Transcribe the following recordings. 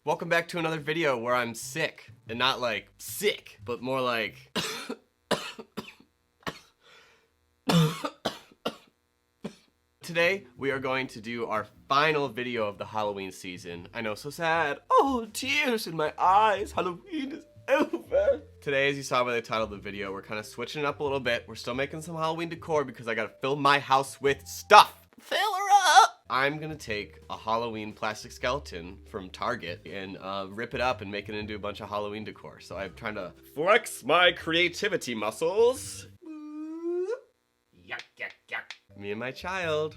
Welcome back to another video where I'm sick. And not like sick, but more like Today, we are going to do our final video of the Halloween season. I know, so sad. Oh, tears in my eyes. Halloween is over. Today, as you saw by the title of the video, we're kind of switching it up a little bit. We're still making some Halloween decor because I gotta fill my house with stuff. Fill her up! I'm gonna take a Halloween plastic skeleton from Target and rip it up and make it into a bunch of Halloween decor. So I'm trying to flex my creativity muscles. Yuck, yuck, yuck. Me and my child.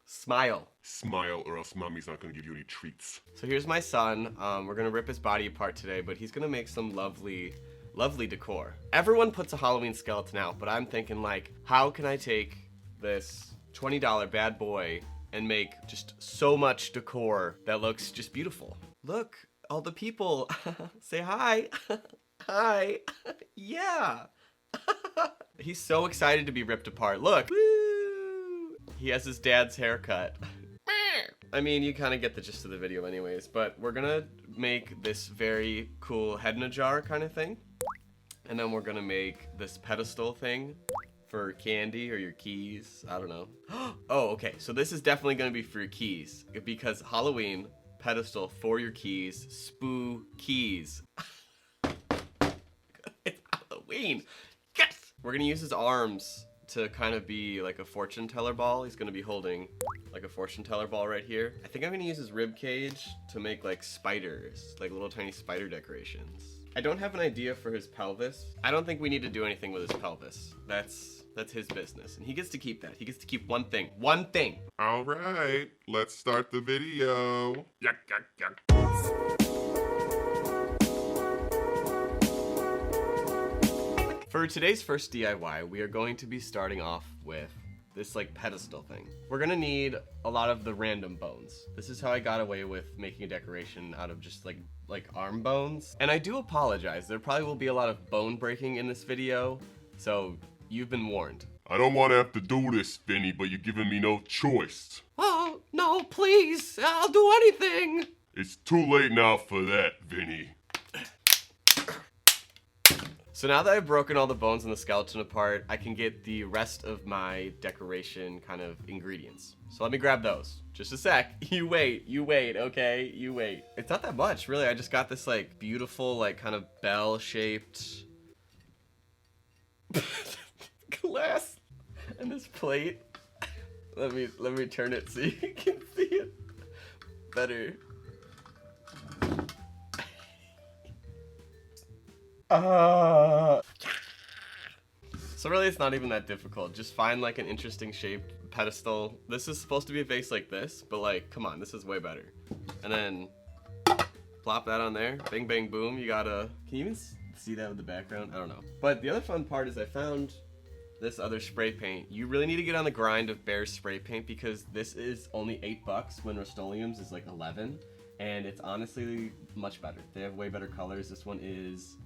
Smile. Smile or else mommy's not gonna give you any treats. So here's my son. We're gonna rip his body apart today, but he's gonna make some lovely decor. Everyone puts a Halloween skeleton out, but I'm thinking like, how can I take this $20 bad boy and make just so much decor that looks just beautiful? Look, all the people. Say hi. Hi. Yeah. He's so excited to be ripped apart. Look. Woo! He has his dad's haircut. I mean, you kind of get the gist of the video anyways, but we're gonna make this very cool head in a jar kind of thing. And then we're gonna make this pedestal thing for candy or your keys. I don't know. Oh, okay. So this is definitely gonna be for your keys because Halloween pedestal for your keys. Spoo keys. It's Halloween. Yes! We're gonna use his arms to kind of be like a fortune teller ball. He's gonna be holding like a fortune teller ball right here. I think I'm gonna use his rib cage to make like spiders, like little tiny spider decorations. I don't have an idea for his pelvis. I don't think we need to do anything with his pelvis. That's his business, and he gets to keep that. He gets to keep one thing. One thing. All right, let's start the video. Yuck, yuck, yuck. For today's first DIY, we are going to be starting off with this like pedestal thing. We're gonna need a lot of the random bones. This is how I got away with making a decoration out of just like arm bones. And I do apologize, there probably will be a lot of bone breaking in this video, so you've been warned. I don't want to have to do this, Vinny, but you're giving me no choice. Oh, no, please, I'll do anything. It's too late now for that, Vinny. So now that I've broken all the bones in the skeleton apart, I can get the rest of my decoration kind of ingredients. So let me grab those. Just a sec. You wait, okay? You wait. It's not that much, really. I just got this like beautiful, like kind of bell-shaped glass and this plate. Let me turn it so you can see it better. So really it's not even that difficult. Just find like an interesting shaped pedestal. This is supposed to be a vase like this, but like, come on, this is way better. And then plop that on there. Bing, bang, boom. You gotta, can you even see that with the background? I don't know. But the other fun part is I found this other spray paint. You really need to get on the grind of Bear's spray paint because this is only $8 when Rust-Oleum's is like 11. And it's honestly much better. They have way better colors. This one is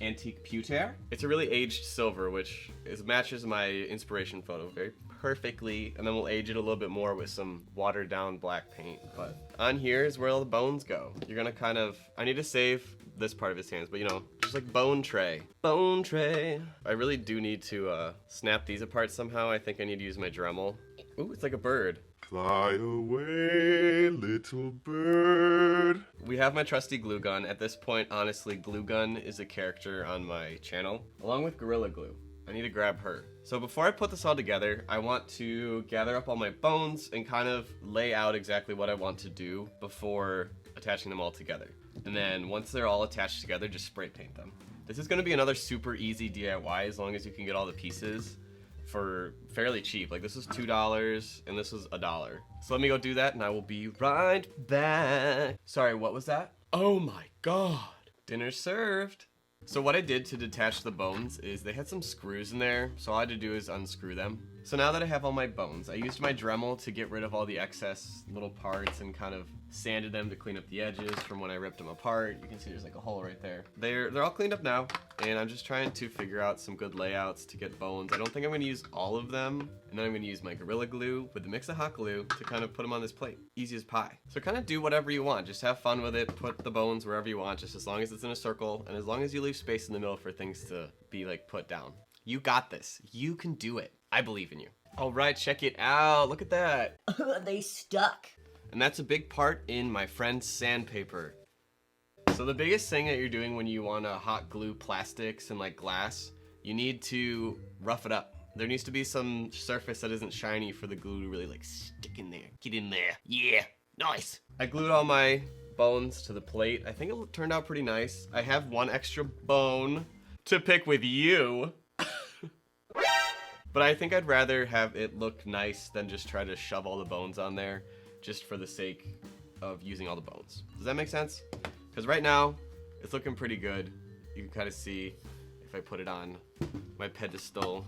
Antique Pewter. It's a really aged silver, which matches my inspiration photo very perfectly. And then we'll age it a little bit more with some watered down black paint. But on here is where all the bones go. You're gonna kind of, I need to save this part of his hands, but you know, just like bone tray. Bone tray. I really do need to snap these apart somehow. I think I need to use my Dremel. Ooh, it's like a bird. Fly away, little bird. We have my trusty glue gun. At this point, honestly, glue gun is a character on my channel, along with Gorilla Glue. I need to grab her. So before I put this all together, I want to gather up all my bones and kind of lay out exactly what I want to do before attaching them all together. And then once they're all attached together, just spray paint them. This is gonna be another super easy DIY as long as you can get all the pieces for fairly cheap. Like this was $2 and this was $1. So let me go do that and I will be right back. Sorry, what was that? Oh my God, dinner served. So what I did to detach the bones is they had some screws in there, so all I had to do is unscrew them. So now that I have all my bones, I used my Dremel to get rid of all the excess little parts and kind of sanded them to clean up the edges from when I ripped them apart. You can see there's like a hole right there. They're all cleaned up now, and I'm just trying to figure out some good layouts to get bones. I don't think I'm gonna use all of them, and then I'm gonna use my Gorilla Glue with the mix of hot glue to kind of put them on this plate. Easy as pie. So kind of do whatever you want. Just have fun with it. Put the bones wherever you want, just as long as it's in a circle, and as long as you leave space in the middle for things to be like put down. You got this. You can do it. I believe in you. All right, check it out. Look at that. They stuck. And that's a big part in my friend's sandpaper. So the biggest thing that you're doing when you want to hot glue plastics and like glass, you need to rough it up. There needs to be some surface that isn't shiny for the glue to really like stick in there. Get in there. Yeah, nice. I glued all my bones to the plate. I think it turned out pretty nice. I have one extra bone to pick with you. But I think I'd rather have it look nice than just try to shove all the bones on there just for the sake of using all the bones. Does that make sense? Because right now, it's looking pretty good. You can kind of see if I put it on my pedestal.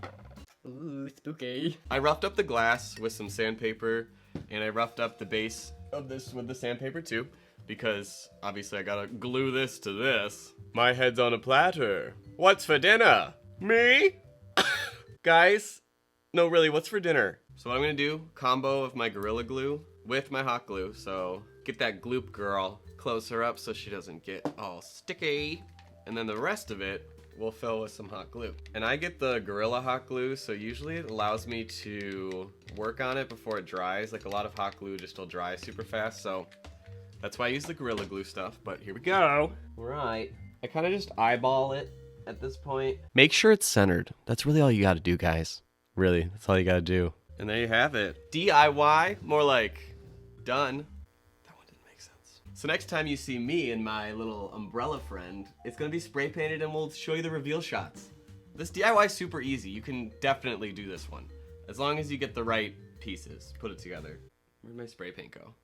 Ooh, spooky. I roughed up the glass with some sandpaper, and I roughed up the base of this with the sandpaper too, because obviously I gotta glue this to this. My head's on a platter. What's for dinner? Me? Guys, no, really, what's for dinner? So what I'm gonna do, combo of my Gorilla Glue with my hot glue. So get that gloop girl, close her up so she doesn't get all sticky. And then the rest of it, we'll fill with some hot glue. And I get the Gorilla hot glue, so usually it allows me to work on it before it dries. Like a lot of hot glue just will dry super fast, so that's why I use the Gorilla Glue stuff. But here we go. All right, I kind of just eyeball it at this point. Make sure it's centered. That's really all you gotta do, guys. Really, that's all you gotta do. And there you have it. DIY, more like done. That one didn't make sense. So next time you see me and my little umbrella friend, it's gonna be spray painted and we'll show you the reveal shots. This DIY is super easy. You can definitely do this one. As long as you get the right pieces, put it together. Where'd my spray paint go?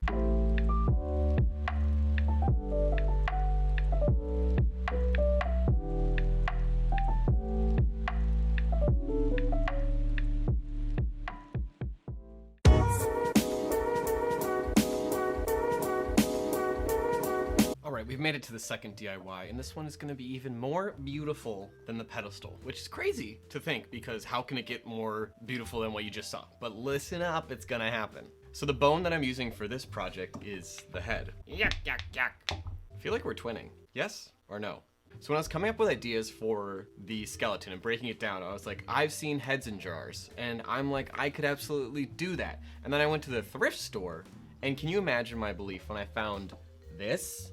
Alright, we've made it to the second DIY, and this one is going to be even more beautiful than the pedestal, which is crazy to think, because how can it get more beautiful than what you just saw? But listen up, it's gonna happen. So the bone that I'm using for this project is the head. Yuck, yuck, yuck. I feel like we're twinning. Yes or no? So when I was coming up with ideas for the skeleton and breaking it down, I was like, I've seen heads in jars, and I'm like, I could absolutely do that. And then I went to the thrift store, and can you imagine my belief when I found this?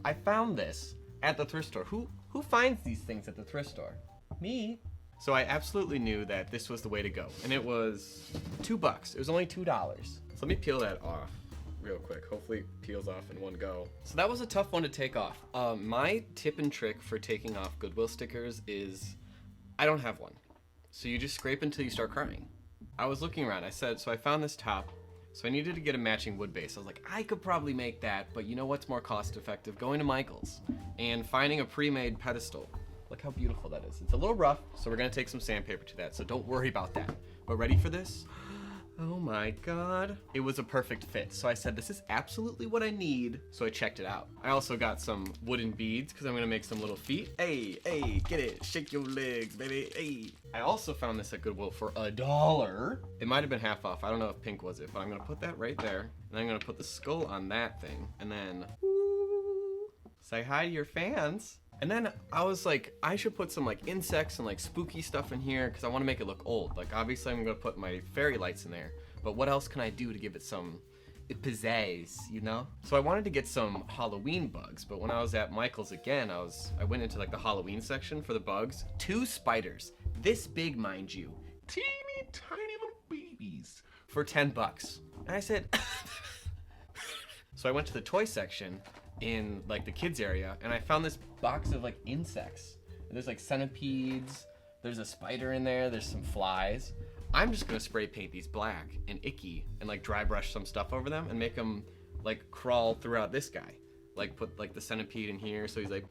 I found this at the thrift store. Who finds these things at the thrift store? Me. So I absolutely knew that this was the way to go. And it was $2. It was only $2. So let me peel that off real quick. Hopefully it peels off in one go. So that was a tough one to take off. My tip and trick for taking off Goodwill stickers is I don't have one. So you just scrape until you start crying. I was looking around. So I found this top. So I needed to get a matching wood base. I was like, I could probably make that, but you know what's more cost effective? Going to Michael's and finding a pre-made pedestal. Look how beautiful that is. It's a little rough, so we're gonna take some sandpaper to that, so don't worry about that. But ready for this? Oh my God. It was a perfect fit. So I said, this is absolutely what I need. So I checked it out. I also got some wooden beads because I'm gonna make some little feet. Hey, hey, get it. Shake your legs, baby, hey. I also found this at Goodwill for $1. It might have been half off. I don't know if pink was it, but I'm gonna put that right there. And I'm gonna put the skull on that thing. And then, woo, say hi to your fans. And then I was like, I should put some like insects and like spooky stuff in here because I want to make it look old. Like obviously I'm gonna put my fairy lights in there, but what else can I do to give it some pizzazz, you know? So I wanted to get some Halloween bugs, but when I was at Michael's again, I went into like the Halloween section for the bugs. 2 spiders, this big mind you, Teeny tiny little babies. for $10. And I said, so I went to the toy section in like the kids area, and I found this box of like insects. And there's like centipedes, there's a spider in there, there's some flies. I'm just gonna spray paint these black and icky and like dry brush some stuff over them and make them like crawl throughout this guy. Like put like the centipede in here so he's like.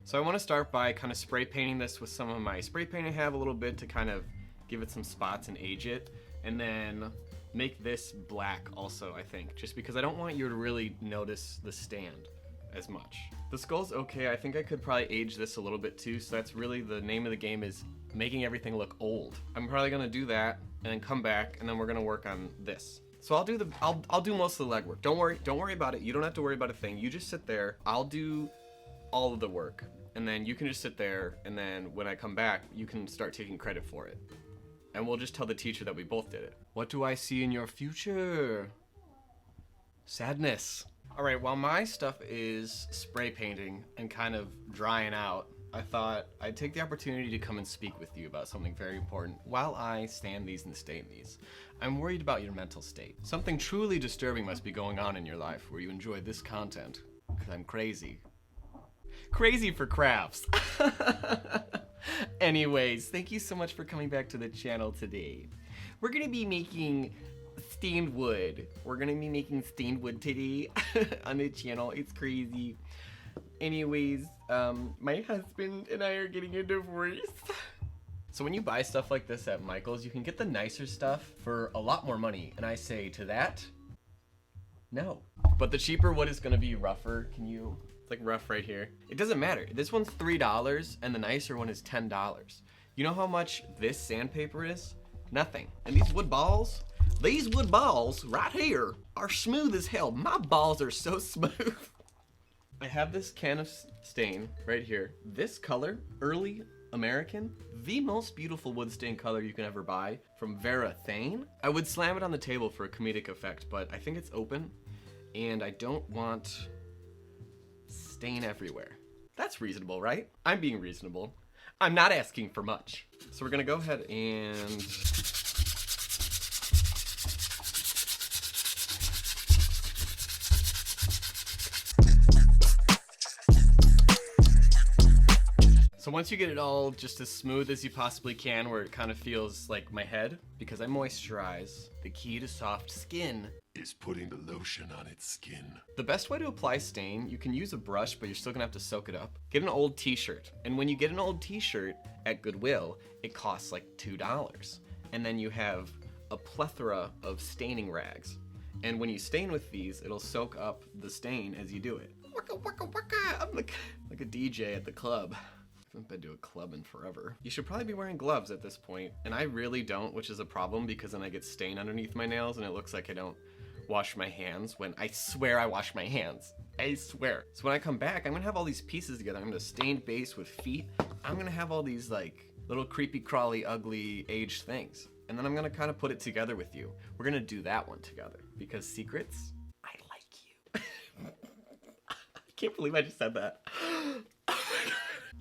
So I want to start by kind of spray painting this with some of my spray paint I have a little bit to kind of give it some spots and age it. And then make this black also, I think, just because I don't want you to really notice the stand as much. The skull's okay. I think I could probably age this a little bit too, so that's really the name of the game, is making everything look old. I'm probably gonna do that and then come back, and then we're gonna work on this. So I'll do most of the legwork. Don't worry about it. You don't have to worry about a thing. You just sit there. I'll do all of the work, and then you can just sit there, and then when I come back, you can start taking credit for it. And we'll just tell the teacher that we both did it. What do I see in your future? Sadness. All right, while my stuff is spray painting and kind of drying out, I thought I'd take the opportunity to come and speak with you about something very important while I stand these and stain these. I'm worried about your mental state. Something truly disturbing must be going on in your life where you enjoy this content, because I'm crazy. Crazy for crafts. Anyways, thank you so much for coming back to the channel today. We're gonna be making stained wood. We're gonna be making stained wood today on the channel. It's crazy. Anyways, my husband and I are getting a divorce. So when you buy stuff like this at Michael's, you can get the nicer stuff for a lot more money. And I say to that, no. But the cheaper wood is gonna be rougher. It's like rough right here. It doesn't matter. This one's $3 and the nicer one is $10. You know how much this sandpaper is? Nothing. And these wood balls right here are smooth as hell. My balls are so smooth. I have this can of stain right here. This color, Early American, the most beautiful wood stain color you can ever buy from Vera Thane. I would slam it on the table for a comedic effect, but I think it's open and I don't want stain everywhere. That's reasonable, right? I'm being reasonable. I'm not asking for much. So we're gonna go ahead and so once you get it all just as smooth as you possibly can, where it kind of feels like my head, because I moisturize, the key to soft skin Is putting the lotion on its skin. The best way to apply stain, you can use a brush, but you're still gonna have to soak it up. Get an old t-shirt. And when you get an old t-shirt at Goodwill, it costs like $2. And then you have a plethora of staining rags. And when you stain with these, it'll soak up the stain as you do it. Waka, waka, waka. I'm like a DJ at the club. I haven't been to a club in forever. You should probably be wearing gloves at this point, and I really don't, which is a problem because then I get stain underneath my nails and it looks like I don't wash my hands when I swear I wash my hands. I swear. So when I come back, I'm gonna have all these pieces together. I'm gonna stained base with feet. I'm gonna have all these like little creepy crawly ugly aged things. And then I'm gonna kind of put it together with you. We're gonna do that one together because secrets, I like you. I can't believe I just said that.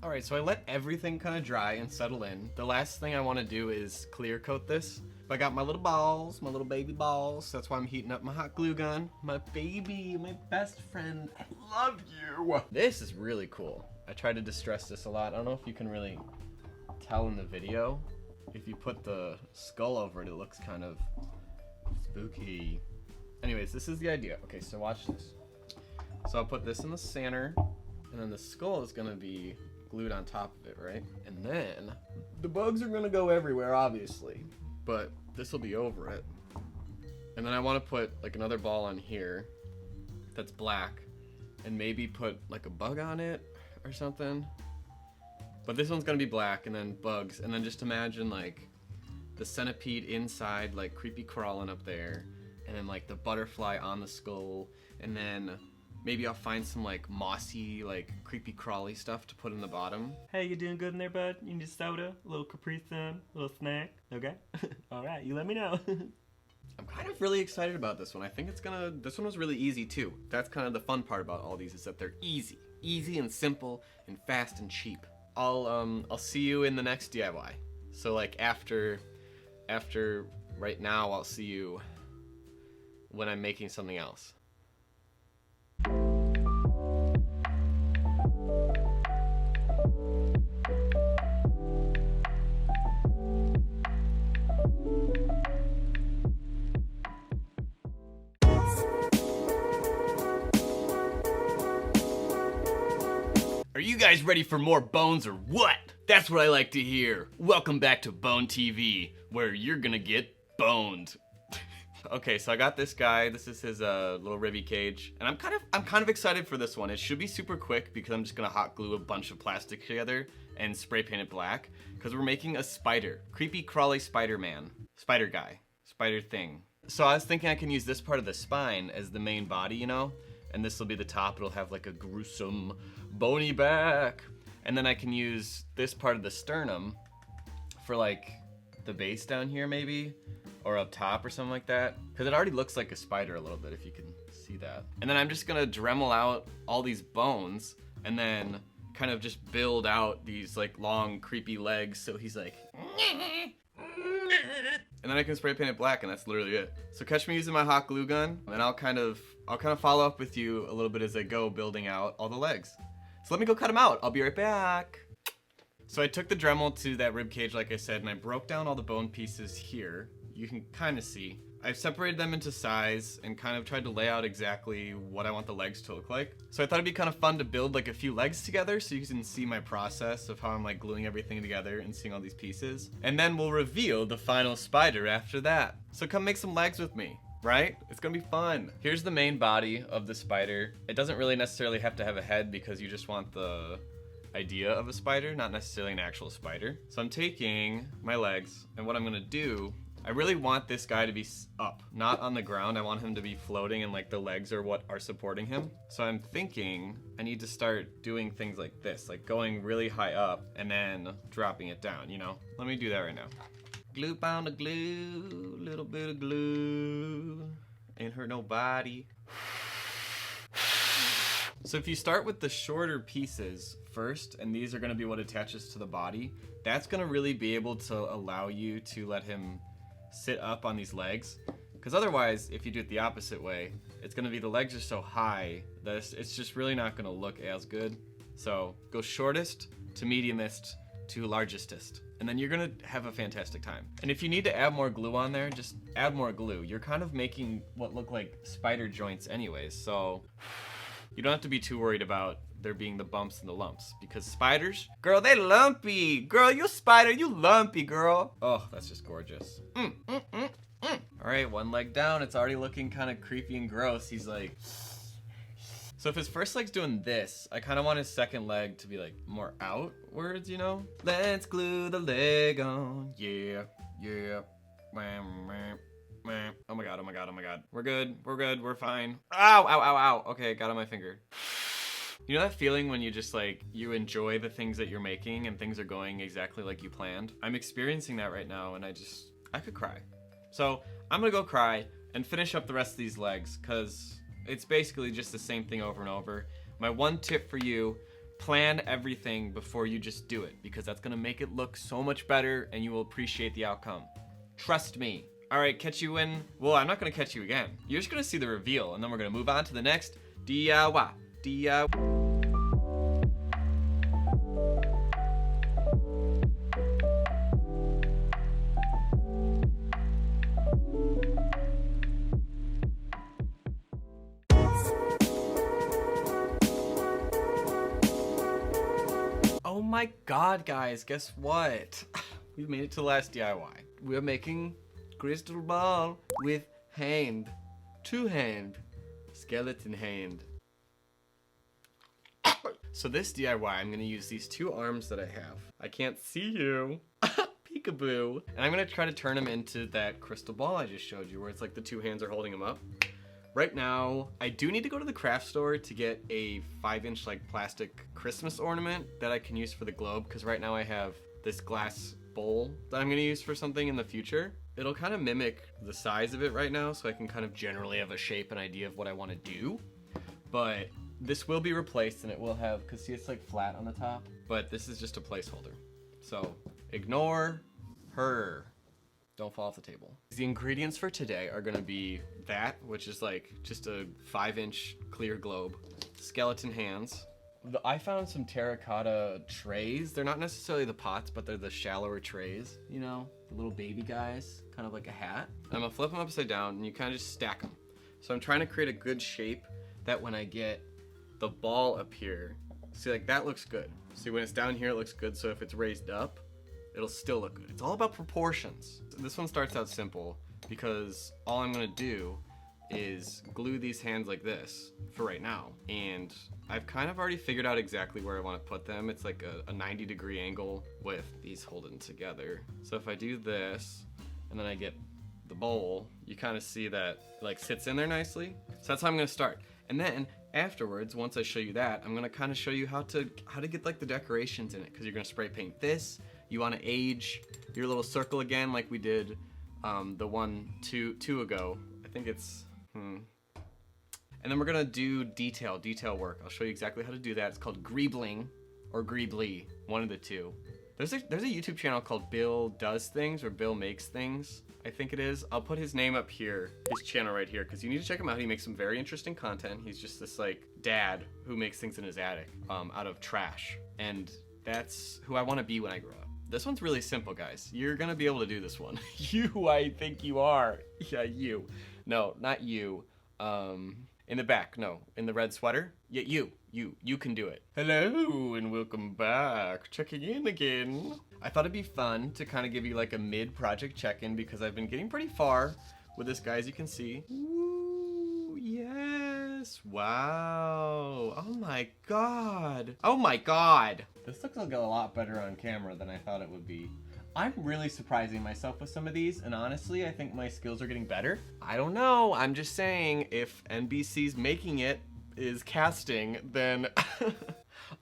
All right, so I let everything kind of dry and settle in. The last thing I want to do is clear coat this. I got my little balls, my little baby balls. That's why I'm heating up my hot glue gun. My baby, my best friend. I love you. This is really cool. I try to distress this a lot. I don't know if you can really tell in the video. If you put the skull over it, it looks kind of spooky. Anyways, this is the idea. Okay, so watch this. So I'll put this in the center, and then the skull is gonna be glued on top of it, right? And then the bugs are gonna go everywhere, obviously, but this will be over it. And then I want to put like another ball on here that's black, and maybe put like a bug on it or something. But this one's gonna be black, and then bugs, and then just imagine like the centipede inside, like creepy crawling up there, and then like the butterfly on the skull, and then maybe I'll find some like mossy, like creepy crawly stuff to put in the bottom. Hey, you doing good in there, bud? You need a soda? A little Capri Sun? A little snack? Okay. All right, you let me know. I'm kind of really excited about this one. I think this one was really easy too. That's kind of the fun part about all these, is that they're easy. Easy and simple and fast and cheap. I'll see you in the next DIY. So like after right now, I'll see you when I'm making something else. Are you guys ready for more bones or what? That's what I like to hear. Welcome back to Bone TV, where you're gonna get boned. Okay, so I got this guy. This is his little ribby cage, and I'm kind of excited for this one. It should be super quick because I'm just gonna hot glue a bunch of plastic together and spray paint it black because we're making a spider, creepy crawly Spider-Man, spider guy, spider thing. So I was thinking I can use this part of the spine as the main body, you know, and this will be the top. It'll have like a gruesome, bony back, and then I can use this part of the sternum for like the base down here maybe, or up top or something like that, because it already looks like a spider a little bit if you can see that. And then I'm just gonna Dremel out all these bones and then kind of just build out these like long creepy legs so he's like and then I can spray paint it black, and that's literally it. So catch me using my hot glue gun, and I'll kind of follow up with you a little bit as I go building out all the legs. So let me go cut them out. I'll be right back. So I took the Dremel to that rib cage, like I said, and I broke down all the bone pieces here. You can kind of see. I've separated them into size and kind of tried to lay out exactly what I want the legs to look like. So I thought it'd be kind of fun to build like a few legs together so you can see my process of how I'm like gluing everything together and seeing all these pieces. And then we'll reveal the final spider after that. So come make some legs with me, right? It's gonna be fun. Here's the main body of the spider. It doesn't really necessarily have to have a head because you just want the idea of a spider, not necessarily an actual spider. So I'm taking my legs, and what I'm gonna do, I really want this guy to be up, not on the ground. I want him to be floating, and like the legs are what are supporting him. So I'm thinking I need to start doing things like this, like going really high up and then dropping it down, you know? Let me do that right now. Glue bound to glue, little bit of glue, ain't hurt nobody. So if you start with the shorter pieces first, and these are gonna be what attaches to the body, that's gonna really be able to allow you to let him sit up on these legs. Because otherwise, if you do it the opposite way, it's gonna be the legs are so high that it's just really not gonna look as good. So go shortest to mediumest to largestest, and then you're gonna have a fantastic time. And if you need to add more glue on there, just add more glue. You're kind of making what look like spider joints anyways, so you don't have to be too worried about there being the bumps and the lumps, because spiders, girl, they lumpy. Girl, you spider, you lumpy, girl. Oh, that's just gorgeous. All right, one leg down. It's already looking kind of creepy and gross. He's like, so if his first leg's doing this, I kind of want his second leg to be like more outwards, you know? Let's glue the leg on. Yeah, yeah. Oh my god, oh my god, oh my god. We're good, we're fine. Ow, ow, ow, ow. Okay, got on my finger. You know that feeling when you just like, you enjoy the things that you're making and things are going exactly like you planned? I'm experiencing that right now, and I could cry. So I'm gonna go cry and finish up the rest of these legs, because it's basically just the same thing over and over. My one tip for you, plan everything before you just do it, because that's gonna make it look so much better and you will appreciate the outcome. Trust me. All right, catch you in, well, I'm not gonna catch you again. You're just gonna see the reveal, and then we're gonna move on to the next DIY. Oh my god, guys, guess what? We've made it to the last DIY. We're making crystal ball with two hand, skeleton hand. So this DIY, I'm gonna use these two arms that I have. I can't see you. Peekaboo. And I'm gonna try to turn them into that crystal ball I just showed you, where it's like the two hands are holding them up. Right now, I do need to go to the craft store to get a 5-inch like plastic Christmas ornament that I can use for the globe, because right now I have this glass bowl that I'm gonna use for something in the future. It'll kind of mimic the size of it right now, so I can kind of generally have a shape and idea of what I want to do. But this will be replaced, and it will have, because see, it's like flat on the top, but this is just a placeholder. So ignore her. Don't fall off the table. The ingredients for today are gonna be that, which is like just a 5-inch clear globe, skeleton hands. I found some terracotta trays. They're not necessarily the pots, but they're the shallower trays, you know, the little baby guys, kind of like a hat. I'm gonna flip them upside down, and you kind of just stack them. So I'm trying to create a good shape that when I get the ball up here, see, like that looks good. See, when it's down here, it looks good. So if it's raised up, it'll still look good. It's all about proportions. This one starts out simple, because all I'm gonna do is glue these hands like this for right now. And I've kind of already figured out exactly where I want to put them. It's like a 90-degree angle with these holding together. So if I do this, and then I get the bowl, you kind of see that it like sits in there nicely. So that's how I'm gonna start. And then afterwards, once I show you that, I'm gonna kind of show you how to get like the decorations in it, because you're gonna spray paint this. You want to age your little circle again, like we did the two ago. I think it's and then we're gonna do detail work. I'll show you exactly how to do that. It's called greebling or greebly, one of the two. There's a YouTube channel called Bill Does Things or Bill Makes Things, I think it is. I'll put his name up here, his channel right here, because you need to check him out. He makes some very interesting content. He's just this like dad who makes things in his attic out of trash, and that's who I want to be when I grow up. This one's really simple, guys. You're gonna be able to do this one. I think you are. Yeah, you. No, not you. In the back, no. In the red sweater? Yeah, you can do it. Hello, and welcome back. Checking in again. I thought it'd be fun to kind of give you like a mid-project check-in, because I've been getting pretty far with this guy, as you can see. Ooh, yes. Wow. Oh my god. Oh my god. This looks like a lot better on camera than I thought it would be. I'm really surprising myself with some of these, and honestly, I think my skills are getting better. I don't know, I'm just saying, if NBC's making it is casting, then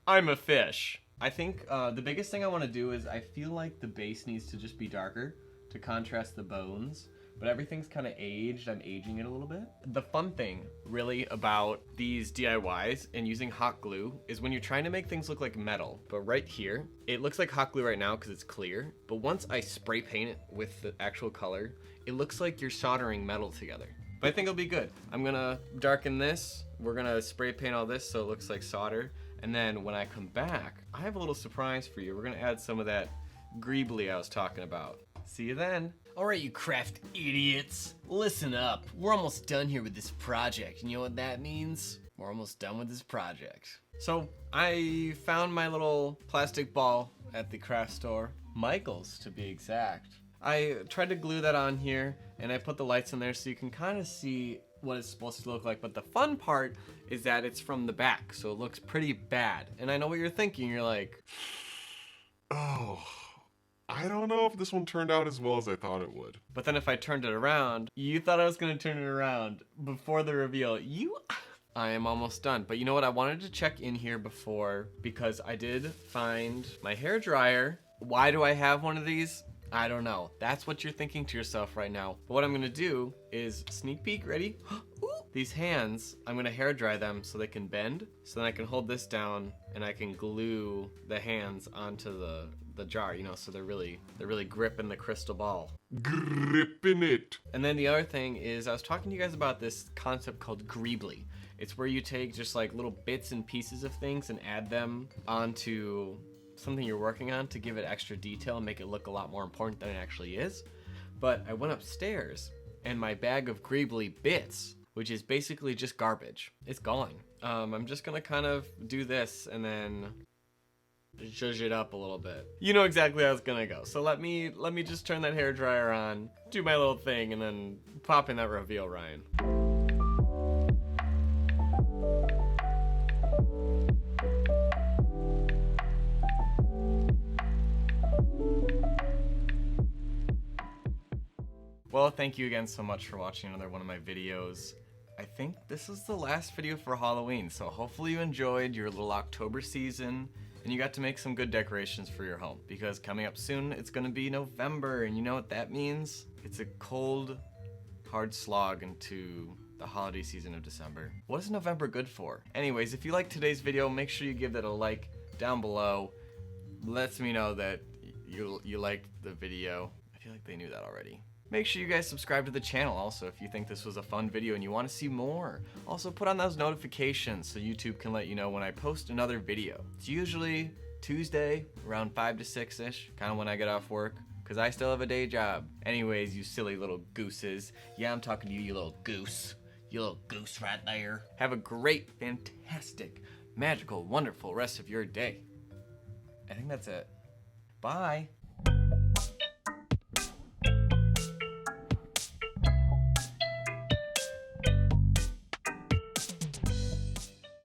I'm a fish. I think the biggest thing I want to do is I feel like the base needs to just be darker to contrast the bones, but everything's kind of aged. I'm aging it a little bit. The fun thing really about these DIYs and using hot glue is when you're trying to make things look like metal, but right here, it looks like hot glue right now because it's clear, but once I spray paint it with the actual color, it looks like you're soldering metal together. But I think it'll be good. I'm gonna darken this. We're gonna spray paint all this so it looks like solder. And then when I come back, I have a little surprise for you. We're gonna add some of that greebly I was talking about. See you then. Alright, you craft idiots. Listen up. We're almost done here with this project. And you know what that means? We're almost done with this project. So I found my little plastic ball at the craft store. Michael's, to be exact. I tried to glue that on here, and I put the lights in there so you can kind of see what it's supposed to look like. But the fun part is that it's from the back, so it looks pretty bad. And I know what you're thinking. You're like, Oh, I don't know if this one turned out as well as I thought it would. but then if I turned it around, you thought I was going to turn it around before the reveal. I am almost done. But you know what? I wanted to check in here before, because I did find my hair dryer. Why do I have one of these? I don't know. That's what you're thinking to yourself right now. But what I'm gonna do is sneak peek, ready? These hands, I'm gonna hair dry them so they can bend. So then I can hold this down and I can glue the hands onto the jar, you know, so they're really gripping the crystal ball. Gripping it. And then the other thing is, I was talking to you guys about this concept called greebly. It's where you take just like little bits and pieces of things and add them onto something you're working on to give it extra detail and make it look a lot more important than it actually is. But I went upstairs and my bag of greebly bits, which is basically just garbage, it's gone. I'm just gonna kind of do this and then zhuzh it up a little bit. You know exactly how it's gonna go. So let me just turn that hair dryer on, do my little thing, and then pop in that reveal, Ryan. Well, thank you again so much for watching another one of my videos. I think this is the last video for Halloween, so hopefully you enjoyed your little October season and you got to make some good decorations for your home, because coming up soon it's gonna be November, and you know what that means? It's a cold, hard slog into the holiday season of December. What is November good for? Anyways, if you liked today's video, make sure you give that a like down below. Lets me know that you liked the video. I feel like they knew that already. Make sure you guys subscribe to the channel also if you think this was a fun video and you want to see more. Also put on those notifications so YouTube can let you know when I post another video. It's usually Tuesday around 5 to 6-ish, kind of when I get off work, because I still have a day job. Anyways, you silly little gooses. Yeah, I'm talking to you, you little goose. You little goose right there. Have a great, fantastic, magical, wonderful rest of your day. I think that's it. Bye.